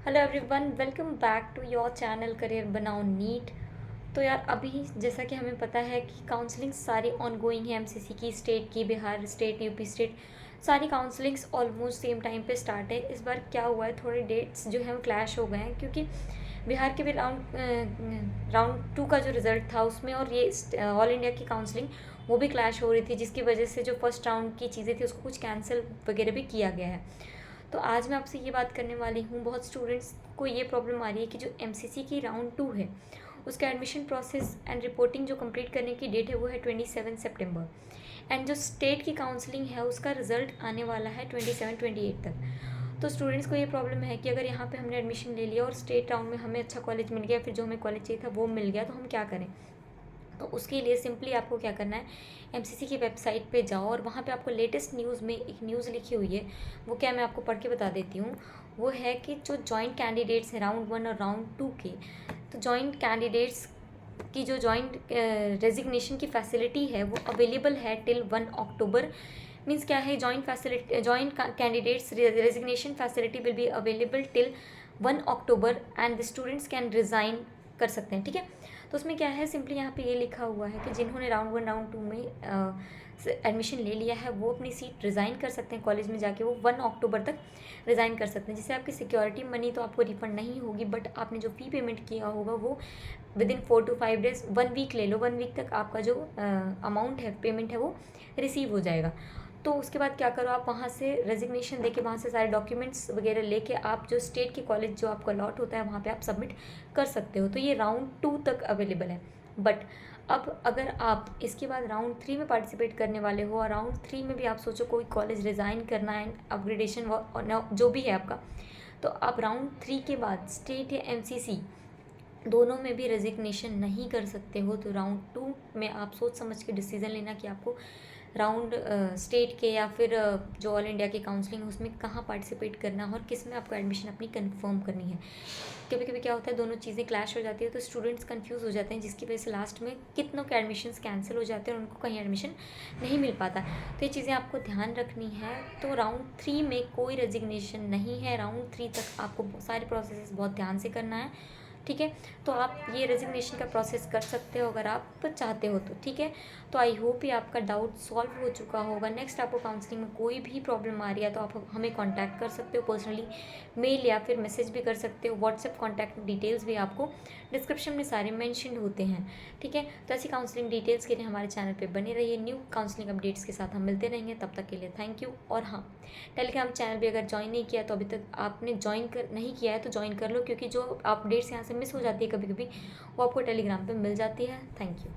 Hello everyone, welcome back to your channel career बनाओ NEET. तो यार अभी जैसा कि हमें पता है कि काउंसलिंग सारी ऑनगोइंग है। एमसीसी की, स्टेट की, बिहार स्टेट, यूपी स्टेट, सारी काउंसलिंग्स ऑलमोस्ट सेम टाइम पे स्टार्ट है। इस बार क्या हुआ है, थोड़े डेट्स जो है वो क्लैश हो गए हैं क्योंकि बिहार के भी राउंड 2 का जो रिज़ल्ट था उसमें और ये ऑल इंडिया की काउंसलिंग वो भी क्लैश हो रही थी, जिसकी वजह से जो फर्स्ट राउंड की चीज़ें थी उसको कुछ कैंसिल वगैरह भी किया गया है। तो आज मैं आपसे ये बात करने वाली हूँ, बहुत स्टूडेंट्स को ये प्रॉब्लम आ रही है कि जो एमसीसी की राउंड 2 है उसका एडमिशन प्रोसेस एंड रिपोर्टिंग जो कंप्लीट करने की डेट है वो है 27 सितंबर, एंड जो स्टेट की काउंसलिंग है उसका रिजल्ट आने वाला है 27-28 तक। तो स्टूडेंट्स को ये प्रॉब्लम है कि अगर यहाँ पे हमने एडमिशन ले लिया और स्टेट राउंड में हमें अच्छा कॉलेज मिल गया, फिर जो हमें कॉलेज चाहिए था वो मिल गया, तो हम क्या करें। तो उसके लिए सिंपली आपको क्या करना है, एमसीसी की वेबसाइट पे जाओ और वहाँ पे आपको लेटेस्ट न्यूज़ में एक न्यूज़ लिखी हुई है। वो क्या, मैं आपको पढ़ के बता देती हूँ। वो है कि जो जॉइंट कैंडिडेट्स हैं राउंड 1 और राउंड 2 के, तो जॉइंट कैंडिडेट्स की जो जॉइंट रेजिग्नेशन की फैसिलिटी है वो अवेलेबल है टिल 1 अक्टूबर। मीन्स क्या है, joint facility, joint candidates resignation facility will be available till 1 October and the students can resign कर सकते हैं। ठीक है, तो उसमें क्या है, सिंपली यहाँ पे ये लिखा हुआ है कि जिन्होंने राउंड 1 राउंड 2 में एडमिशन ले लिया है वो अपनी सीट रिज़ाइन कर सकते हैं कॉलेज में जाके, वो 1 अक्टूबर तक रिज़ाइन कर सकते हैं। जिससे आपकी सिक्योरिटी मनी तो आपको रिफंड नहीं होगी, बट आपने जो फ़ी पेमेंट किया होगा वो within 4 to 5 days, 1 week ले लो, 1 वीक तक आपका जो अमाउंट है, पेमेंट है, वो रिसीव हो जाएगा। तो उसके बाद क्या करो, आप वहाँ से रेजिग्नेशन देके वहाँ से सारे डॉक्यूमेंट्स वगैरह लेके आप जो स्टेट के कॉलेज जो आपको अलॉट होता है वहाँ पे आप सबमिट कर सकते हो। तो ये राउंड 2 तक अवेलेबल है। बट अब अगर आप इसके बाद राउंड 3 में पार्टिसिपेट करने वाले हो और राउंड 3 में भी आप सोचो कोई कॉलेज रिज़ाइन करना है, अपग्रेडेशन जो भी है आपका, तो आप राउंड 3 के बाद स्टेट या एमसीसी दोनों में भी रेजिग्नेशन नहीं कर सकते हो। तो राउंड 2 में आप सोच समझ के डिसीज़न लेना कि आपको राउंड स्टेट के या फिर जो ऑल इंडिया की काउंसलिंग है उसमें कहाँ पार्टिसिपेट करना है और किस में आपको एडमिशन अपनी कंफर्म करनी है। कभी कभी क्या होता है, दोनों चीज़ें क्लैश हो जाती है तो स्टूडेंट्स कंफ्यूज हो जाते हैं, जिसकी वजह से लास्ट में कितनों के एडमिशन्स कैंसिल हो जाते हैं और उनको कहीं एडमिशन नहीं मिल पाता। तो ये चीज़ें आपको ध्यान रखनी है। तो राउंड 3 में कोई रेजिग्नेशन नहीं है, राउंड 3 तक आपको सारे प्रोसेस बहुत ध्यान से करना है। ठीक है, तो आप ये रेजिग्नेशन का प्रोसेस कर सकते हो अगर आप चाहते हो तो। ठीक है, तो आई होप ये आपका डाउट सॉल्व हो चुका होगा। नेक्स्ट आपको काउंसलिंग में कोई भी प्रॉब्लम आ रही है तो आप हमें कांटेक्ट कर सकते हो पर्सनली, मेल या फिर मैसेज भी कर सकते हो। व्हाट्सएप कॉन्टैक्ट डिटेल्स भी आपको डिस्क्रिप्शन में सारे मैंशन होते हैं। ठीक है, तो ऐसी काउंसलिंग डिटेल्स के लिए हमारे चैनल पर बने रहिए। न्यू काउंसलिंग अपडेट्स के साथ हम मिलते रहेंगे, तब तक के लिए थैंक यू। और हाँ, टेलीग्राम चैनल भी अगर ज्वाइन नहीं किया तो अभी तक आपने नहीं किया है तो ज्वाइन कर लो, क्योंकि जो अपडेट्स यहाँ से मिस हो जाती है कभी कभी वो आपको टेलीग्राम पे मिल जाती है। Thank you.